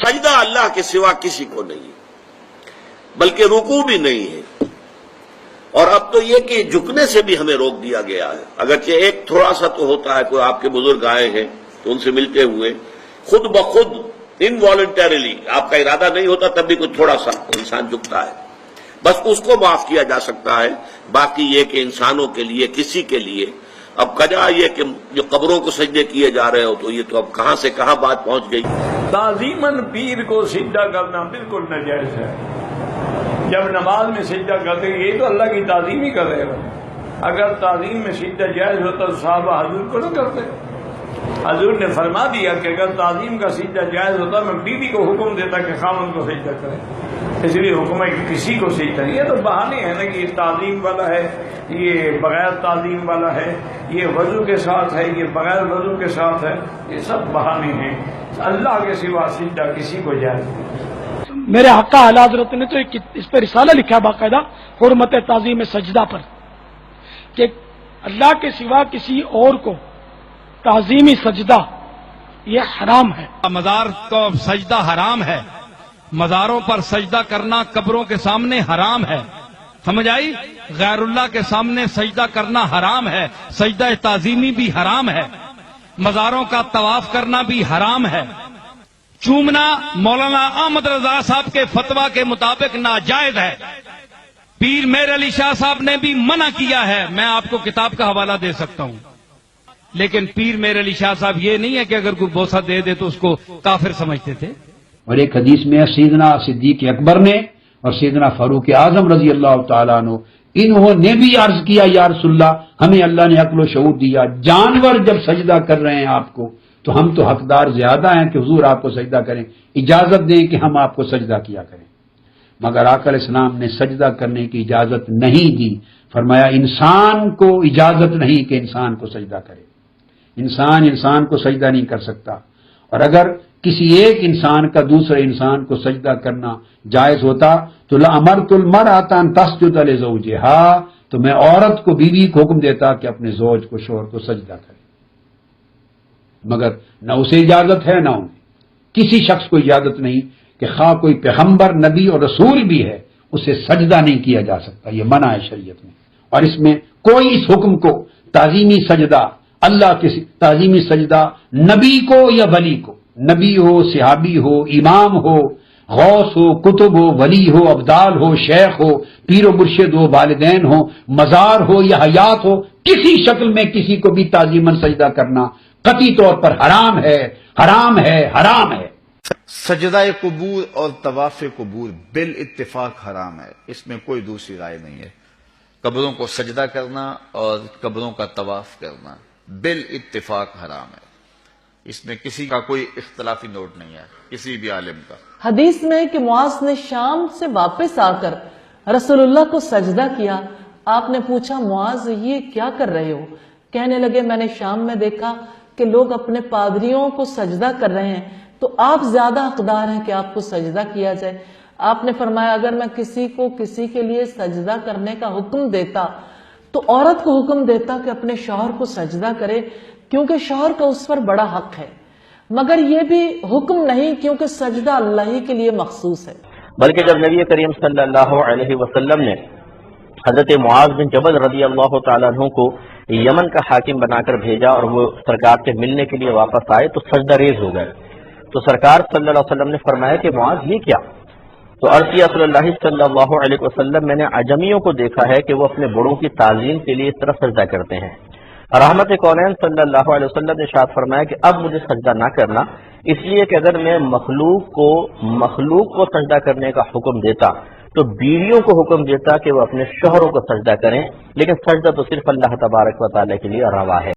سجدہ اللہ کے سوا کسی کو نہیں ہے، بلکہ رکوع بھی نہیں ہے۔ اور اب تو یہ کہ جھکنے سے بھی ہمیں روک دیا گیا ہے، اگرچہ ایک تھوڑا سا تو ہوتا ہے، کوئی آپ کے بزرگ آئے ہیں تو ان سے ملتے ہوئے خود بخود انوالنٹریلی، آپ کا ارادہ نہیں ہوتا تب بھی کچھ تھوڑا سا انسان جھکتا ہے، بس اس کو معاف کیا جا سکتا ہے۔ باقی یہ کہ انسانوں کے لیے کسی کے لیے اب کجا یہ کہ جو قبروں کو سجدے کیے جا رہے ہو، تو یہ تو اب کہاں سے کہاں بات پہنچ گئی۔ تعظیماً پیر کو سجدہ کرنا بالکل ناجائز ہے۔ جب نماز میں سجدہ کرتے یہ تو اللہ کی تعظیم ہی کر رہے ہو۔ اگر تعظیم میں سجدہ جائز ہوتا تو صحابہ حضور کو نہ کرتے۔ حضور نے فرما دیا کہ اگر تعظیم کا سجدہ جائز ہوتا میں بیوی کو حکم دیتا کہ خامن کو سجدہ کرے، اس لیے حکم ہے کہ کسی کو سجدہ نہیں۔ یہ تو بہانے ہیں نا کہ یہ تعظیم والا ہے، یہ بغیر تعظیم والا ہے، یہ وضو کے ساتھ ہے، یہ بغیر وضو کے ساتھ ہے، یہ سب بہانے ہیں۔ اللہ کے سوا سجدہ کسی کو جائز نہیں۔ میرے حقہ اعلی حضرت نے تو اس پہ رسالہ لکھا باقاعدہ حرمت تعظیم سجدہ پر، کہ اللہ کے سوا کسی اور کو تعظیمی سجدہ یہ حرام ہے۔ مزار کو سجدہ حرام ہے، مزاروں پر سجدہ کرنا قبروں کے سامنے حرام ہے، سمجھ آئی؟ غیر اللہ کے سامنے سجدہ کرنا حرام ہے، سجدہ تعظیمی بھی حرام ہے، مزاروں کا طواف کرنا بھی حرام ہے، چومنا مولانا احمد رضا صاحب کے فتویٰ کے مطابق ناجائز ہے۔ پیر میر علی شاہ صاحب نے بھی منع کیا ہے، میں آپ کو کتاب کا حوالہ دے سکتا ہوں، لیکن پیر میر علی شاہ صاحب یہ نہیں ہے کہ اگر کوئی بوسہ دے دے تو اس کو کافر سمجھتے تھے۔ اور ایک حدیث میں سیدنا صدیق اکبر نے اور سیدنا فاروق اعظم رضی اللہ تعالیٰ عنہ، انہوں نے بھی عرض کیا یا رسول اللہ ہمیں اللہ نے عقل و شعور دیا، جانور جب سجدہ کر رہے ہیں آپ کو تو ہم تو حقدار زیادہ ہیں کہ حضور آپ کو سجدہ کریں، اجازت دیں کہ ہم آپ کو سجدہ کیا کریں۔ مگر آقا علیہ السلام نے سجدہ کرنے کی اجازت نہیں دی، فرمایا انسان کو اجازت نہیں کہ انسان کو سجدہ کرے، انسان کو سجدہ نہیں کر سکتا۔ اور اگر کسی ایک انسان کا دوسرے انسان کو سجدہ کرنا جائز ہوتا تو لأمرت المرأة ان تسجد لزوجہا، تو میں عورت کو بیوی کو حکم دیتا کہ اپنے زوج کو شوہر کو سجدہ کرے، مگر نہ اسے اجازت ہے نہ انہیں، کسی شخص کو اجازت نہیں کہ خواہ کوئی پیغمبر نبی اور رسول بھی ہے اسے سجدہ نہیں کیا جا سکتا، یہ منع ہے شریعت میں۔ اور اس میں کوئی اس حکم کو تعظیمی سجدہ، اللہ کے تعظیمی سجدہ نبی کو یا ولی کو، نبی ہو، صحابی ہو، امام ہو، غوث ہو، کتب ہو، ولی ہو، ابدال ہو، شیخ ہو، پیر و مرشد ہو، والدین ہو، مزار ہو یا حیات ہو، کسی شکل میں کسی کو بھی تعظیماً سجدہ کرنا قطعی طور پر حرام ہے، حرام ہے، حرام ہے۔ سجدہ قبور اور طواف قبور بالاتفاق حرام ہے، اس میں کوئی دوسری رائے نہیں ہے۔ قبروں کو سجدہ کرنا اور قبروں کا طواف کرنا بالاتفاق حرام ہے، اس میں کسی کا کوئی اختلافی نوٹ نہیں ہے، کسی بھی عالم کا۔ حدیث میں کہ معاذ نے شام سے واپس آ کر رسول اللہ کو سجدہ کیا، آپ نے پوچھا معاذ یہ کیا کر رہے ہو؟ کہنے لگے میں نے شام میں دیکھا کہ لوگ اپنے پادریوں کو سجدہ کر رہے ہیں، تو آپ زیادہ حقدار ہیں کہ آپ کو سجدہ کیا جائے۔ آپ نے فرمایا اگر میں کسی کو کسی کے لیے سجدہ کرنے کا حکم دیتا تو عورت کو حکم دیتا کہ اپنے شوہر کو سجدہ کرے، کیونکہ شوہر کا اس پر بڑا حق ہے، مگر یہ بھی حکم نہیں کیونکہ سجدہ اللہ ہی کے لیے مخصوص ہے۔ بلکہ جب نبی کریم صلی اللہ علیہ وسلم نے حضرت معاذ بن جبل رضی اللہ تعالیٰ عنہ کو یمن کا حاکم بنا کر بھیجا اور وہ سرکار سے ملنے کے لیے واپس آئے تو سجدہ ریز ہو گئے، تو سرکار صلی اللہ علیہ وسلم نے فرمایا کہ معاذ یہ کیا؟ تو عرض کیا صلی اللہ صلی اللہ علیہ وسلم میں نے عجمیوں کو دیکھا ہے کہ وہ اپنے بڑوں کی تعظیم کے لیے اس طرح سجدہ کرتے ہیں۔ رحمت کونین صلی اللہ علیہ وسلم نے ارشاد فرمایا کہ اب مجھے سجدہ نہ کرنا، اس لیے کہ اگر میں مخلوق کو سجدہ کرنے کا حکم دیتا تو بیویوں کو حکم دیتا کہ وہ اپنے شوہروں کو سجدہ کریں، لیکن سجدہ تو صرف اللہ تبارک و تعالیٰ کے لیے روا ہے۔